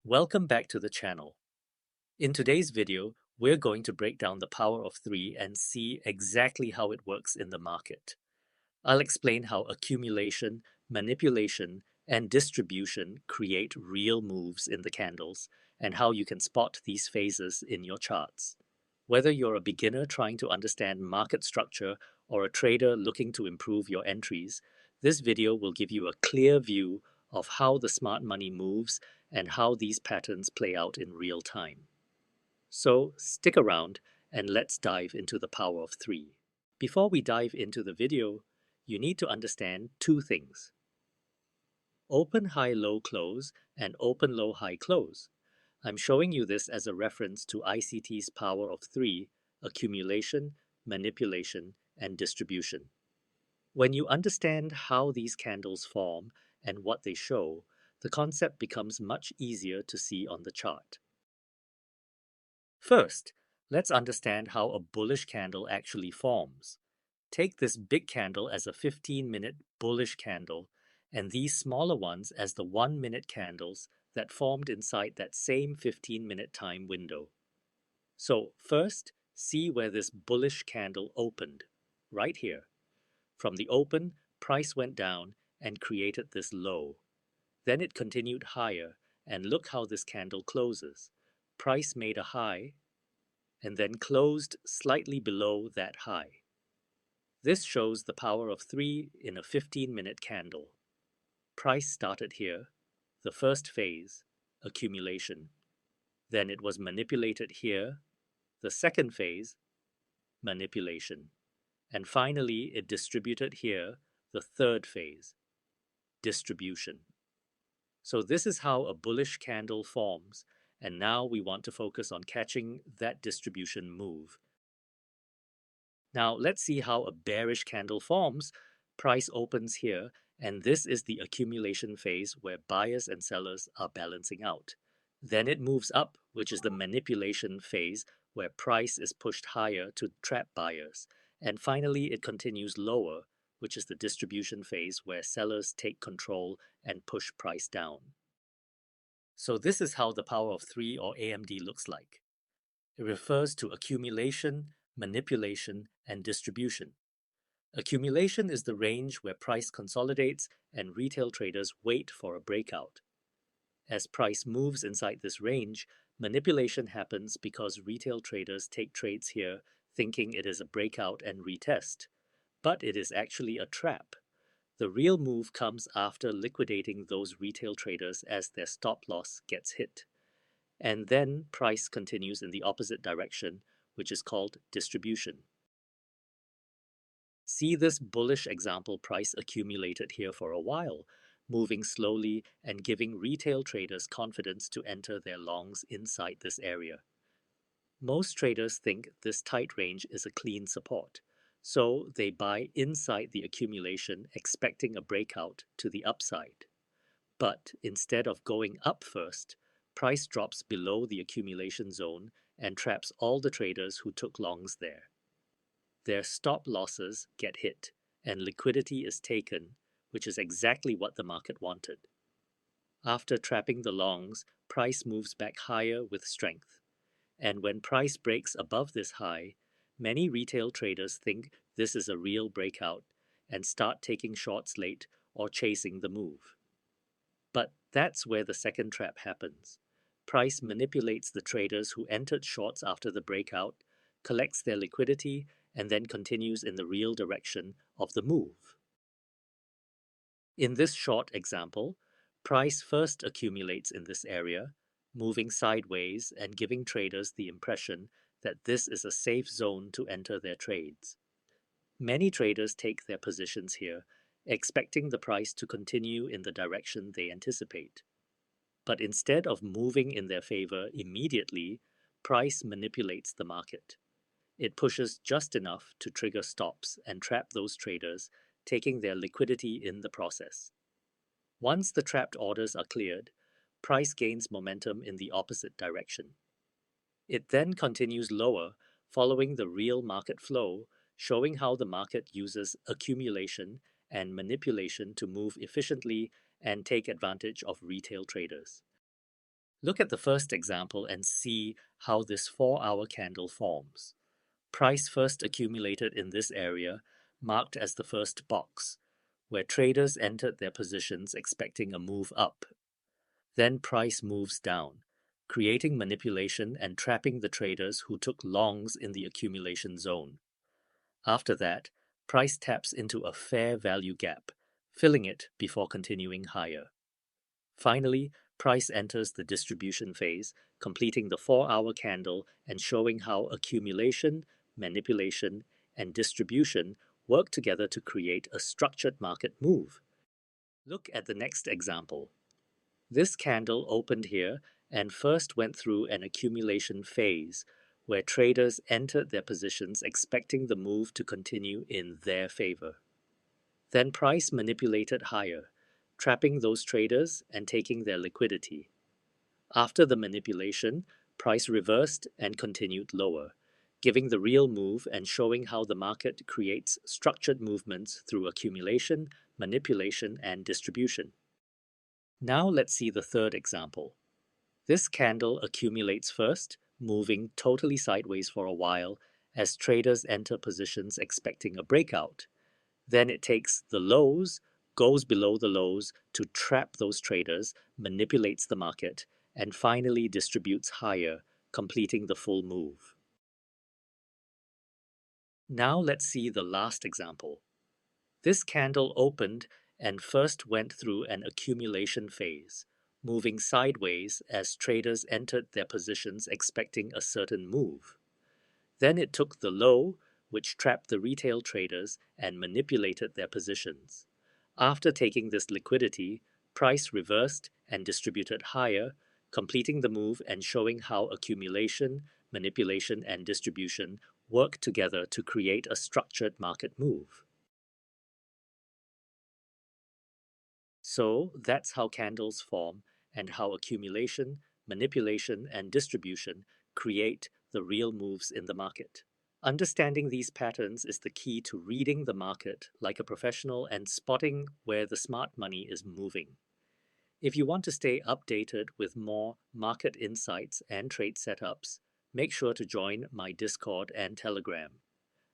Welcome back to the channel. In today's video, we're going to break down the power of three and see exactly how it works in the market. I'll explain how accumulation, manipulation, and distribution create real moves in the candles and how you can spot these phases in your charts. Whether you're a beginner trying to understand market structure or a trader looking to improve your entries, this video will give you a clear view of how the smart money moves and how these patterns play out in real time. So stick around and let's dive into the power of three. Before we dive into the video, you need to understand two things: open high low close and open low high close. I'm showing you this as a reference to ICT's power of three: accumulation, manipulation, and distribution. When you understand how these candles form and what they show, the concept becomes much easier to see on the chart. First, let's understand how a bullish candle actually forms. Take this big candle as a 15-minute bullish candle and these smaller ones as the 1-minute candles that formed inside that same 15-minute time window. So first, see where this bullish candle opened, right here. From the open, price went down and created this low. Then it continued higher, and look how this candle closes. Price made a high and then closed slightly below that high. This shows the power of three in a 15-minute candle. Price started here, the first phase, accumulation. Then it was manipulated here, the second phase, manipulation. And finally, it distributed here, the third phase, distribution. So this is how a bullish candle forms, and now we want to focus on catching that distribution move. Now let's see how a bearish candle forms. Price opens here, and this is the accumulation phase where buyers and sellers are balancing out. Then it moves up, which is the manipulation phase where price is pushed higher to trap buyers. And finally, it continues lower, which is the distribution phase where sellers take control and push price down. So this is how the power of three, or AMD, looks like. It refers to accumulation, manipulation, and distribution. Accumulation is the range where price consolidates and retail traders wait for a breakout. As price moves inside this range, manipulation happens because retail traders take trades here thinking it is a breakout and retest. But it is actually a trap. The real move comes after liquidating those retail traders as their stop loss gets hit. And then price continues in the opposite direction, which is called distribution. See this bullish example: price accumulated here for a while, moving slowly and giving retail traders confidence to enter their longs inside this area. Most traders think this tight range is a clean support, so they buy inside the accumulation expecting a breakout to the upside. But instead of going up first, price drops below the accumulation zone and traps all the traders who took longs there. Their stop losses get hit, and liquidity is taken, which is exactly what the market wanted. After trapping the longs, price moves back higher with strength. And when price breaks above this high, many retail traders think this is a real breakout and start taking shorts late or chasing the move. But that's where the second trap happens. Price manipulates the traders who entered shorts after the breakout, collects their liquidity, and then continues in the real direction of the move. In this short example, price first accumulates in this area, moving sideways and giving traders the impression that this is a safe zone to enter their trades. Many traders take their positions here, expecting the price to continue in the direction they anticipate. But instead of moving in their favor immediately, price manipulates the market. It pushes just enough to trigger stops and trap those traders, taking their liquidity in the process. Once the trapped orders are cleared, price gains momentum in the opposite direction. It then continues lower, following the real market flow, showing how the market uses accumulation and manipulation to move efficiently and take advantage of retail traders. Look at the first example and see how this 4-hour candle forms. Price first accumulated in this area, marked as the first box, where traders entered their positions expecting a move up. Then price moves down, creating manipulation and trapping the traders who took longs in the accumulation zone. After that, price taps into a fair value gap, filling it before continuing higher. Finally, price enters the distribution phase, completing the 4-hour candle and showing how accumulation, manipulation, and distribution work together to create a structured market move. Look at the next example. This candle opened here and first went through an accumulation phase, where traders entered their positions expecting the move to continue in their favor. Then price manipulated higher, trapping those traders and taking their liquidity. After the manipulation, price reversed and continued lower, giving the real move and showing how the market creates structured movements through accumulation, manipulation, and distribution. Now let's see the third example. This candle accumulates first, moving totally sideways for a while as traders enter positions expecting a breakout. Then it takes the lows, goes below the lows to trap those traders, manipulates the market, and finally distributes higher, completing the full move. Now let's see the last example. This candle opened and first went through an accumulation phase, moving sideways as traders entered their positions expecting a certain move. Then it took the low, which trapped the retail traders and manipulated their positions. After taking this liquidity, price reversed and distributed higher, completing the move and showing how accumulation, manipulation, and distribution work together to create a structured market move. So that's how candles form and how accumulation, manipulation, and distribution create the real moves in the market. Understanding these patterns is the key to reading the market like a professional and spotting where the smart money is moving. If you want to stay updated with more market insights and trade setups, make sure to join my Discord and Telegram.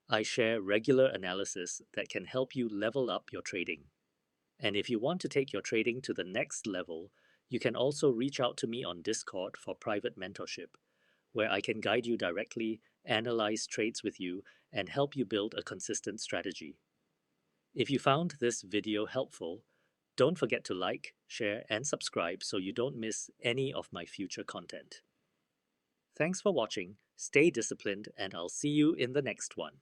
I share regular analysis that can help you level up your trading. And if you want to take your trading to the next level, you can also reach out to me on Discord for private mentorship, where I can guide you directly, analyze trades with you, and help you build a consistent strategy. If you found this video helpful, don't forget to like, share, and subscribe so you don't miss any of my future content. Thanks for watching, stay disciplined, and I'll see you in the next one.